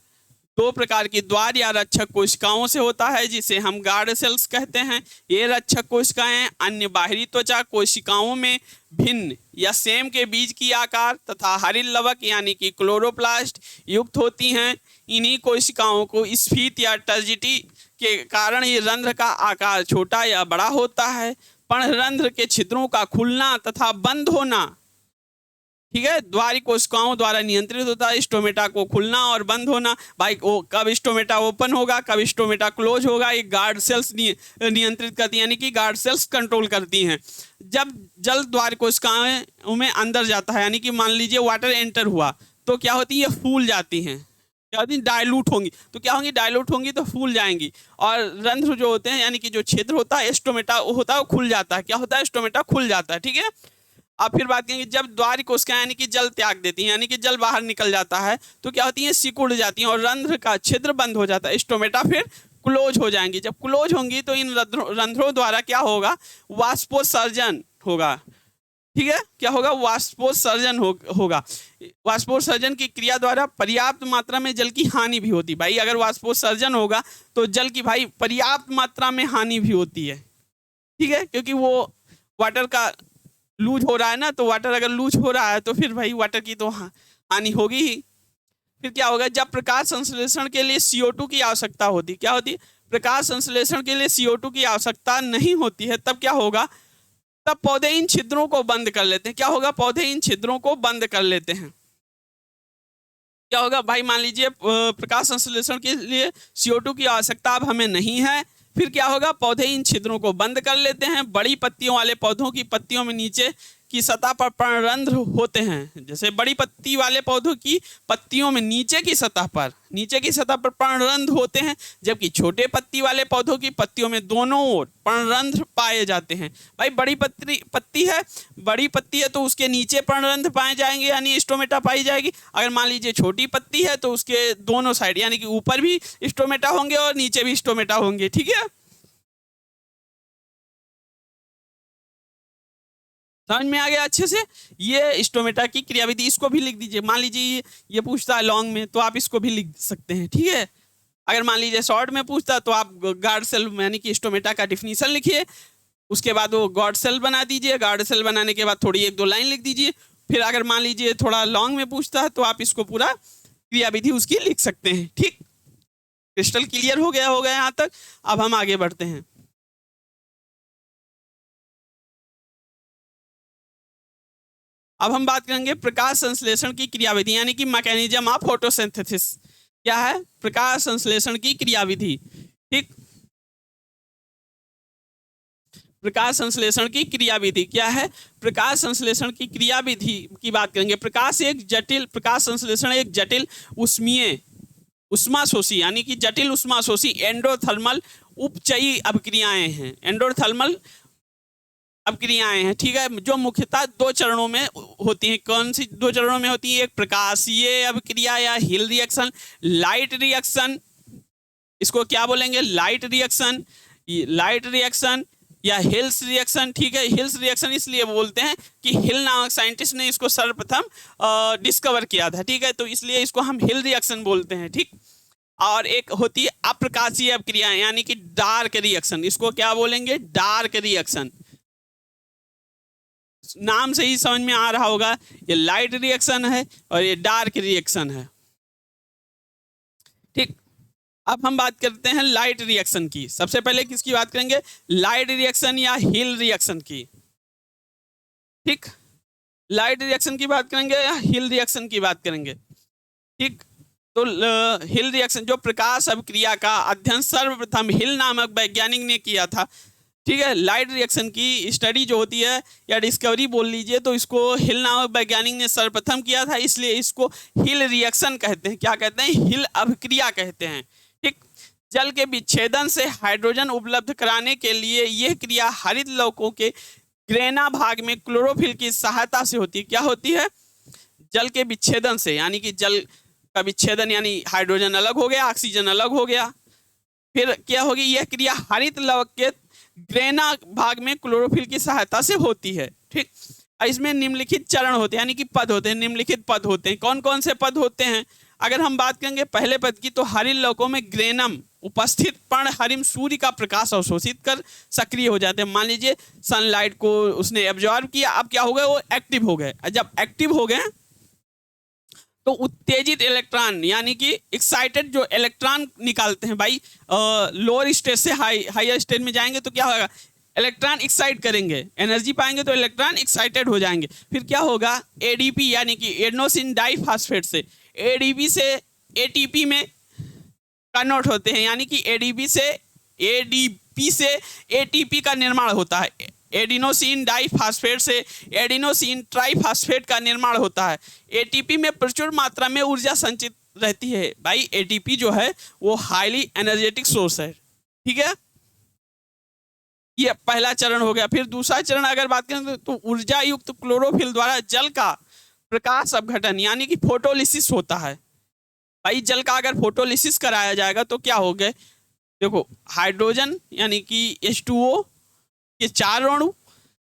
दो प्रकार की द्वार या रक्षक कोशिकाओं से होता है, जिसे हम गार्ड सेल्स कहते हैं। ये रक्षक कोशिकाएं अन्य बाहरी त्वचा कोशिकाओं में भिन्न या सेम के बीज की आकार तथा हरित लवक यानी कि क्लोरोप्लास्ट युक्त होती हैं। इन्हीं कोशिकाओं को स्फीत या टर्जिटी के कारण ये रंध्र का आकार छोटा या बड़ा होता है। पर्णरंध्र के छिद्रों का खुलना तथा बंद होना, ठीक है, द्वारी कोशिकाओं द्वारा नियंत्रित होता है। स्टोमेटा को खुलना और बंद होना, भाई वो कब स्टोमेटा ओपन होगा, कब स्टोमेटा क्लोज होगा, ये गार्ड सेल्स नियंत्रित करती हैं, यानी कि गार्ड सेल्स कंट्रोल करती हैं। जब जल द्वार कोशिकाओं में अंदर जाता है, यानी कि मान लीजिए वाटर एंटर हुआ, तो क्या होती है? फूल जाती हैं। क्या होती है? डायलूट होंगी। तो क्या होंगी? डायलूट होंगी तो फूल जाएंगी। और रंध्र जो होते हैं यानी कि जो छिद्र होता है स्टोमेटा होता है वो खुल जाता है। क्या होता है? स्टोमेटा खुल जाता है। ठीक है, अब फिर बात करेंगे जब द्वार कोशिकाएं यानी कि जल त्याग देती हैं, यानी कि जल बाहर निकल जाता है, तो क्या होती है? सिकुड़ जाती हैं और रंध्र का छिद्र बंद हो जाता है। स्टोमेटा फिर क्लोज हो जाएंगी। जब क्लोज होंगी तो इन रंध्रों द्वारा क्या होगा? वाष्पोत्सर्जन होगा। ठीक है, क्या होगा? वाष्पोत्सर्जन होगा। वाष्पोत्सर्जन की क्रिया द्वारा पर्याप्त मात्रा में जल की हानि भी होती है। भाई अगर वाष्पोत्सर्जन होगा तो जल की भाई पर्याप्त मात्रा में हानि भी होती है। ठीक है, क्योंकि वो वाटर का लूज हो रहा है ना, तो वाटर अगर लूज हो रहा है तो फिर भाई वाटर की तो हानि होगी ही। फिर क्या होगा? जब प्रकाश संश्लेषण के लिए CO2 की आवश्यकता होती, क्या होती है? प्रकाश संश्लेषण के लिए CO2 की आवश्यकता नहीं होती है, तब क्या होगा? तब पौधे इन छिद्रों को बंद कर लेते हैं। क्या होगा? पौधे इन छिद्रों को बंद कर लेते हैं। क्या होगा भाई? मान लीजिए प्रकाश संश्लेषण के लिए CO2 की आवश्यकता अब हमें नहीं है, फिर क्या होगा? पौधे इन छिद्रों को बंद कर लेते हैं। बड़ी पत्तियों वाले पौधों की पत्तियों में नीचे की सतह पर पर्णरंध्र होते हैं। जैसे बड़ी पत्ती वाले पौधों की पत्तियों में नीचे की सतह पर पर्णरंध्र होते हैं, जबकि छोटे पत्ती वाले पौधों की पत्तियों में दोनों ओर पर्णरंध्र पाए जाते हैं। भाई बड़ी पत्ती है तो उसके नीचे पर्णरंध्र पाए जाएंगे, यानी स्टोमेटा पाई जाएगी। अगर मान लीजिए छोटी पत्ती है तो उसके दोनों साइड यानी कि ऊपर भी स्टोमेटा होंगे और नीचे भी स्टोमेटा होंगे। ठीक है, समझ में आ गया अच्छे से? ये स्टोमेटा की क्रियाविधि, इसको भी लिख दीजिए। मान लीजिए ये पूछता है लॉन्ग में तो आप इसको भी लिख सकते हैं। ठीक है, अगर मान लीजिए शॉर्ट में पूछता तो आप गार्ड सेल यानी कि स्टोमेटा का डिफिनीशन लिखिए, उसके बाद वो गार्ड सेल बना दीजिए। गार्ड सेल बनाने के बाद थोड़ी एक दो लाइन लिख दीजिए। फिर अगर मान लीजिए थोड़ा लॉन्ग में पूछता है तो आप इसको पूरा क्रियाविधि उसकी लिख सकते हैं। ठीक, क्रिस्टल क्लियर हो गया होगा यहाँ तक? अब हम आगे बढ़ते हैं। अब हम बात करेंगे प्रकाश संश्लेषण की क्रियाविधि यानी कि मैकेनिज्म ऑफ फोटोसिंथेसिस। क्या है? प्रकाश संश्लेषण की क्रियाविधि। ठीक, प्रकाश संश्लेषण की क्रियाविधि क्या है? प्रकाश संश्लेषण की क्रियाविधि की बात करेंगे। प्रकाश संश्लेषण एक जटिल उष्मीय उष्माशोषी यानी कि जटिल उष्माशोषी एंडोथर्मल उपचयी अभिक्रियाएं हैं। एंडोथर्मल अभिक्रियाएं हैं। ठीक है, जो मुख्यतः दो चरणों में होती हैं। कौन सी दो चरणों में होती है? एक प्रकाशीय अभिक्रिया या हिल रिएक्शन, लाइट रिएक्शन। इसको क्या बोलेंगे? लाइट रिएक्शन या हिल्स रिएक्शन। ठीक है, हिल्स रिएक्शन इसलिए बोलते हैं कि हिल नामक साइंटिस्ट ने इसको सर्वप्रथम डिस्कवर किया था। ठीक है, तो इसलिए इसको हम हिल रिएक्शन बोलते हैं। ठीक, और एक होती है अप्रकाशीय अभिक्रिया यानी कि डार्क रिएक्शन। इसको क्या बोलेंगे? Dark reaction. नाम से ही समझ में आ रहा होगा, ये लाइट रिएक्शन है और ये डार्क रिएक्शन है। ठीक, अब हम बात करते हैं लाइट रिएक्शन की। सबसे पहले किसकी बात करेंगे? लाइट रिएक्शन या हिल रिएक्शन की। ठीक, लाइट रिएक्शन की बात करेंगे या हिल रिएक्शन की बात करेंगे। ठीक, तो हिल रिएक्शन, जो प्रकाश अभिक्रिया का अध्ययन सर्वप्रथम हिल नामक वैज्ञानिक ने किया था, ठीक है। लाइट रिएक्शन की स्टडी जो होती है या डिस्कवरी बोल लीजिए, तो इसको हिल नामक वैज्ञानिक ने सर्वप्रथम किया था, इसलिए इसको हिल रिएक्शन कहते हैं। क्या कहते हैं? हिल अभिक्रिया कहते हैं, ठीक। जल के विच्छेदन से हाइड्रोजन उपलब्ध कराने के लिए यह क्रिया हरित लवकों के ग्रेना भाग में क्लोरोफिल की सहायता से होती है। क्या होती है? जल के विच्छेदन से, यानी कि जल का विच्छेदन यानी हाइड्रोजन अलग हो गया, ऑक्सीजन अलग हो गया, फिर क्या होगी? यह क्रिया हरित लवक के ग्रेना भाग में क्लोरोफिल की सहायता से होती है, ठीक। इसमें निम्नलिखित चरण होते हैं, यानी कि पद होते हैं, निम्नलिखित पद होते हैं। कौन कौन से पद होते हैं? अगर हम बात करेंगे पहले पद की, तो हरित लवकों में ग्रेनम उपस्थित पर्ण हरिम सूर्य का प्रकाश अवशोषित कर सक्रिय हो जाते हैं। मान लीजिए सनलाइट को उसने एब्जॉर्ब किया, अब क्या हो गए? वो एक्टिव हो गए। जब एक्टिव हो गए तो उत्तेजित इलेक्ट्रॉन, यानी कि एक्साइटेड जो इलेक्ट्रॉन निकालते हैं भाई, लोअर स्टेज से हायर स्टेज में जाएंगे तो क्या होगा? इलेक्ट्रॉन एक्साइट करेंगे, एनर्जी पाएंगे तो इलेक्ट्रॉन एक्साइटेड हो जाएंगे। फिर क्या होगा? एडीपी यानी कि एडेनोसिन डाइफॉस्फेट से एडीपी से एटीपी में कन्वर्ट होते हैं, यानी कि एडीपी से एटीपी का निर्माण होता है। एडिनोसिन डाइफॉस्फेट से एडिनोसिन ट्राइफॉस्फेट का निर्माण होता है। एटीपी में प्रचुर मात्रा में ऊर्जा संचित रहती है। भाई एटीपी जो है वो हाईली एनर्जेटिक सोर्स है, ठीक है। ये पहला चरण हो गया। फिर दूसरा चरण अगर बात करें तो ऊर्जा युक्त क्लोरोफिल द्वारा जल का प्रकाश अपघटन यानी कि फोटोलिसिस होता है। भाई जल का अगर फोटोलिसिस कराया जाएगा तो क्या हो गए? देखो हाइड्रोजन यानी कि H2O के 4 अणु,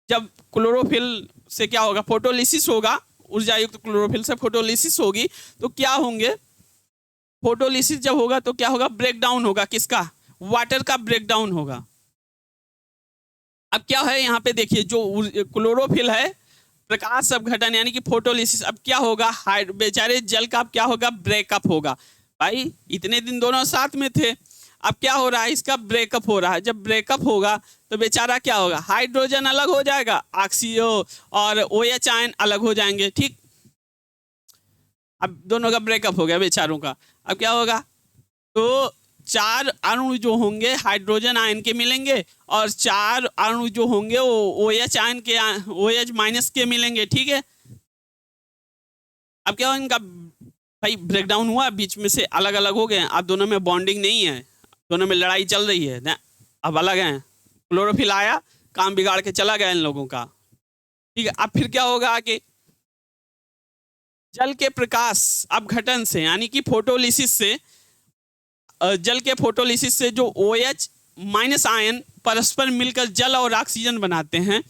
जब क्लोरोफिल से क्या होगा? फोटोलिसिस होगा, ऊर्जा युक्त क्लोरोफिल से फोटोलिसिस होगी तो क्या होंगे? फोटोलिसिस जब होगा तो क्या होगा? ब्रेक डाउन होगा। किसका? वाटर का ब्रेक डाउन होगा। अब क्या है यहाँ पे देखिए, जो क्लोरोफिल है प्रकाश अपघटन यानी कि फोटोलिसिस, अब क्या होगा? बेचारे जल का अब क्या होगा? ब्रेकअप होगा। भाई इतने दिन दोनों साथ में थे, अब क्या हो रहा है? इसका ब्रेकअप हो रहा है। जब ब्रेकअप होगा तो बेचारा क्या होगा? हाइड्रोजन अलग हो जाएगा, ऑक्सीजन और OH आयन अलग हो जाएंगे, ठीक। अब दोनों का ब्रेकअप हो गया बेचारों का। अब क्या होगा? तो 4 अणु जो होंगे हाइड्रोजन आयन के मिलेंगे और 4 अणु जो होंगे वो OH आयन के, OH माइनस के मिलेंगे, ठीक है। अब क्या हो? इनका भाई ब्रेकडाउन हुआ, बीच में से अलग अलग हो गए। अब दोनों में बॉन्डिंग नहीं है, दोनों में लड़ाई चल रही है ना, अब अलग हैं। क्लोरोफिल आया, काम बिगाड़ के चला गया इन लोगों का, ठीक है। अब फिर क्या होगा आगे? जल के प्रकाश अपघटन से यानी कि फोटोलिसिस से, जल के फोटोलिसिस से जो OH माइनस आयन परस्पर मिलकर जल और ऑक्सीजन बनाते हैं,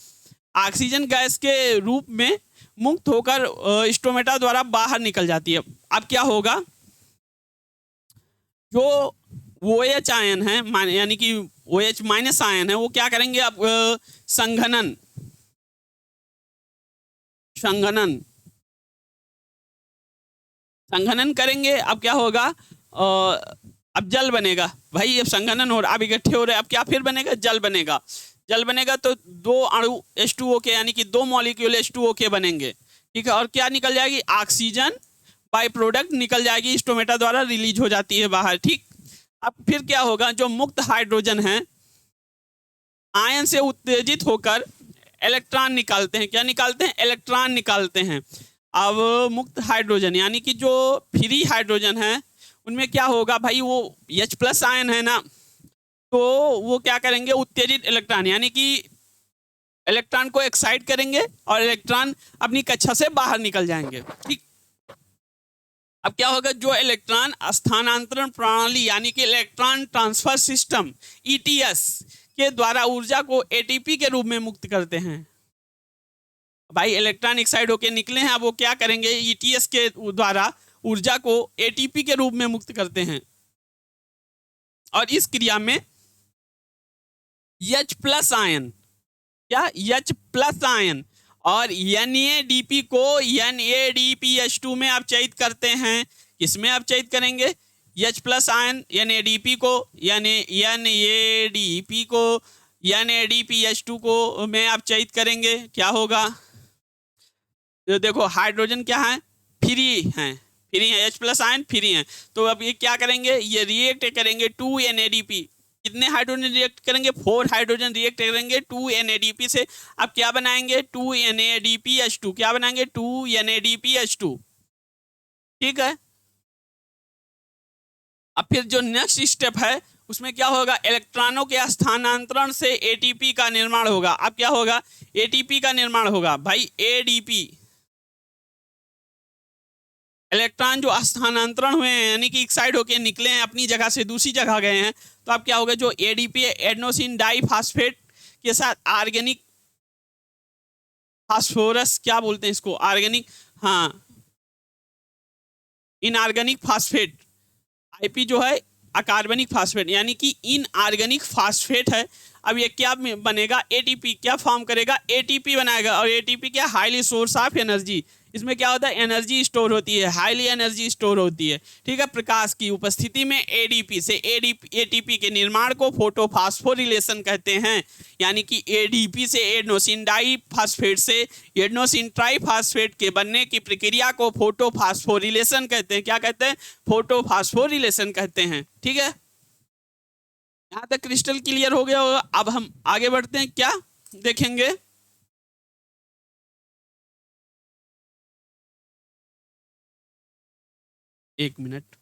ऑक्सीजन गैस के रूप में मुक्त होकर स्टोमेटा द्वारा बाहर निकल जाती है। अब क्या होगा? जो OH आयन है यानी कि OH माइनस आयन है, वो क्या करेंगे? अब संघनन करेंगे। अब क्या होगा? अब जल बनेगा। भाई अब संघनन हो रहा, अब इकट्ठे हो रहे, अब क्या फिर बनेगा? जल बनेगा। जल बनेगा तो 2 अणु H2O के यानी कि 2 मॉलिक्यूल H2O के बनेंगे, ठीक है। और क्या निकल जाएगी? ऑक्सीजन बाय प्रोडक्ट निकल जाएगी, स्टोमेटा द्वारा रिलीज हो जाती है बाहर, ठीक। अब फिर क्या होगा? जो मुक्त हाइड्रोजन है आयन से उत्तेजित होकर इलेक्ट्रॉन निकालते हैं। क्या निकालते हैं? इलेक्ट्रॉन निकालते हैं। अब मुक्त हाइड्रोजन यानी कि जो फ्री हाइड्रोजन है उनमें क्या होगा? भाई वो H+ आयन है ना, तो वो क्या करेंगे? उत्तेजित इलेक्ट्रॉन यानी कि इलेक्ट्रॉन को एक्साइट करेंगे और इलेक्ट्रॉन अपनी कक्षा से बाहर निकल जाएंगे, ठीक। अब क्या होगा? जो इलेक्ट्रॉन स्थानांतरण प्रणाली यानी कि इलेक्ट्रॉन ट्रांसफर सिस्टम ETS के द्वारा ऊर्जा को ATP के रूप में मुक्त करते हैं। भाई इलेक्ट्रॉन एक्साइट होके निकले हैं, अब वो क्या करेंगे? ETS के द्वारा ऊर्जा को ATP के रूप में मुक्त करते हैं। और इस क्रिया में H+ आयन, क्या? H+ आयन और NADP को NADPH2 में अपचयित करते हैं। किसमें अपचयित करेंगे? H+ आयन NADP को NADP को NADPH2 को में अपचयित करेंगे। क्या होगा? तो देखो हाइड्रोजन क्या है? फ्री हैं, फ्री है, H प्लस आयन फ्री है। तो अब ये क्या करेंगे, ये रिएक्ट करेंगे 2 NADP। कितने हाइड्रोजन रिएक्ट करेंगे, 4 हाइड्रोजन रिएक्ट करेंगे 2 NADP से। अब क्या बनाएंगे, 2 NADPH2। क्या बनाएंगे, 2 NADPH2। ठीक है। अब फिर जो नेक्स्ट स्टेप है उसमें क्या होगा, इलेक्ट्रॉनों के स्थानांतरण से ATP का निर्माण होगा। अब क्या होगा, ATP का निर्माण होगा भाई, ADP। इलेक्ट्रॉन जो स्थानांतरण हुए हैं यानी कि एक साइड होके निकले हैं, अपनी जगह से दूसरी जगह गए हैं, तो अब क्या होगा, जो ADP एडेनोसिन डाइफॉस्फेट के साथ ऑर्गेनिक फास्फोरस, क्या बोलते हैं इसको, ऑर्गेनिक, हाँ, इनऑर्गेनिक फास्फेट, IP जो है अकार्बनिक फास्फेट यानी कि इनऑर्गेनिक फास्फेट है। अब ये क्या बनेगा, ATP क्या फॉर्म करेगा, ATP बनाएगा। और ATP क्या, हाईली सोर्स ऑफ एनर्जी। इसमें क्या होता है, एनर्जी स्टोर होती है, हाईली एनर्जी स्टोर होती है। ठीक है, प्रकाश की उपस्थिति में ADP से ATP के निर्माण को फोटोफास्फोरिलेशन कहते हैं। यानी कि ADP से एडेनोसिन डाइफॉस्फेट से एडेनोसिन ट्राइफॉस्फेट के बनने की प्रक्रिया को फोटोफास्फोरिलेशन कहते हैं। क्या कहते हैं, फोटोफास्फोरिलेशन कहते हैं। ठीक है, यहाँ तक क्रिस्टल क्लियर हो गया होगा। अब हम आगे बढ़ते हैं, क्या देखेंगे, एक मिनट,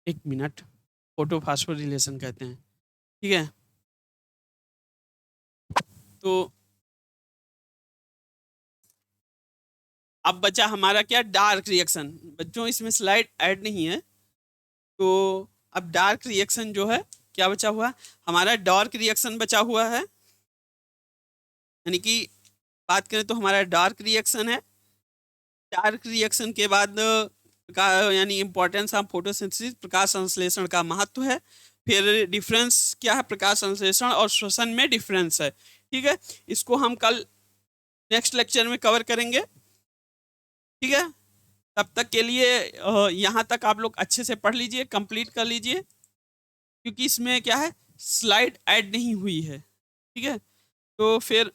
एक मिनट, फोटोफास्फोरिलेशन कहते हैं। ठीक है, तो अब बचा हमारा क्या, डार्क रिएक्शन। बच्चों इसमें स्लाइड ऐड नहीं है, तो अब डार्क रिएक्शन जो है क्या बचा हुआ, हमारा डार्क रिएक्शन बचा हुआ है। यानी कि बात करें तो हमारा डार्क रिएक्शन है। डार्क रिएक्शन के बाद का यानी इंपॉर्टेंस ऑफ फोटोसिंथेसिस, प्रकाश संश्लेषण का महत्व है। फिर डिफरेंस क्या है, प्रकाश संश्लेषण और श्वसन में डिफरेंस है। ठीक है, इसको हम कल नेक्स्ट लेक्चर में कवर करेंगे। ठीक है, तब तक के लिए यहाँ तक आप लोग अच्छे से पढ़ लीजिए, कंप्लीट कर लीजिए, क्योंकि इसमें क्या है, स्लाइड ऐड नहीं हुई है। ठीक है, तो फिर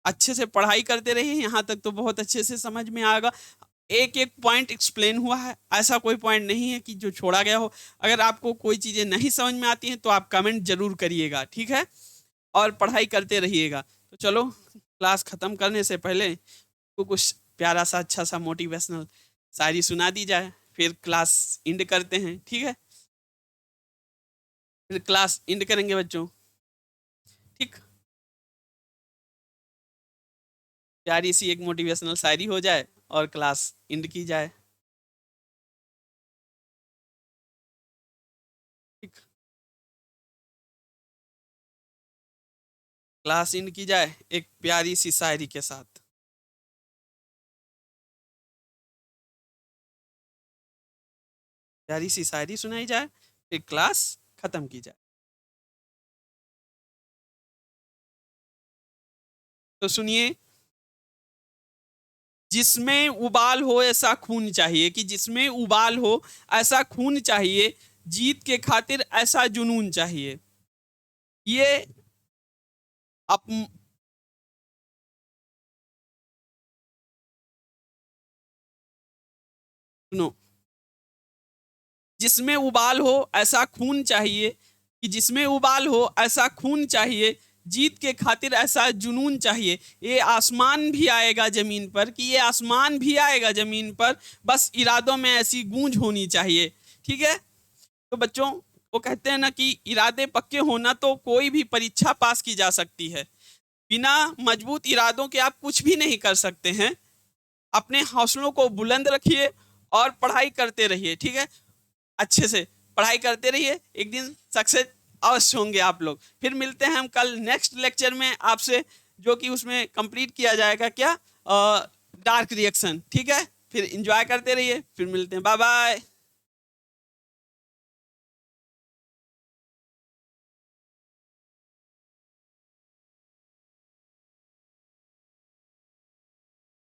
अच्छे से पढ़ाई करते रहिए, यहाँ तक तो बहुत अच्छे से समझ में आएगा। एक एक पॉइंट एक्सप्लेन हुआ है, ऐसा कोई पॉइंट नहीं है कि जो छोड़ा गया हो। अगर आपको कोई चीज़ें नहीं समझ में आती हैं तो आप कमेंट जरूर करिएगा। ठीक है, और पढ़ाई करते रहिएगा। तो चलो, क्लास ख़त्म करने से पहले तो कुछ प्यारा सा अच्छा सा मोटिवेशनल शायरी सुना दी जाए, फिर क्लास एंड करते हैं। ठीक है, फिर क्लास एंड करेंगे बच्चों। ठीक, प्यारी सी एक मोटिवेशनल शायरी हो जाए और क्लास एंड की जाए। ठीक, क्लास एंड की जाए एक प्यारी सी शायरी के साथ। प्यारी सी शायरी सुनाई जाए, फिर क्लास खत्म की जाए। तो सुनिए, जिसमें उबाल हो ऐसा खून चाहिए, कि जिसमें उबाल हो ऐसा खून चाहिए, जीत के खातिर ऐसा जुनून चाहिए। ये अप सुनो, जिसमें उबाल हो ऐसा खून चाहिए, कि जिसमें उबाल हो ऐसा खून चाहिए, जीत के खातिर ऐसा जुनून चाहिए। ये आसमान भी आएगा ज़मीन पर, कि ये आसमान भी आएगा ज़मीन पर, बस इरादों में ऐसी गूंज होनी चाहिए। ठीक है, तो बच्चों, वो कहते हैं ना कि इरादे पक्के होना तो कोई भी परीक्षा पास की जा सकती है। बिना मजबूत इरादों के आप कुछ भी नहीं कर सकते हैं। अपने हौसलों को बुलंद रखिए और पढ़ाई करते रहिए। ठीक है, अच्छे से पढ़ाई करते रहिए, एक दिन सक्सेस अवश्य होंगे आप लोग। फिर मिलते हैं हम कल नेक्स्ट लेक्चर में आपसे, जो कि उसमें कंप्लीट किया जाएगा क्या, डार्क रिएक्शन। ठीक है, फिर एंजॉय करते रहिए, फिर मिलते हैं, बाय बाय।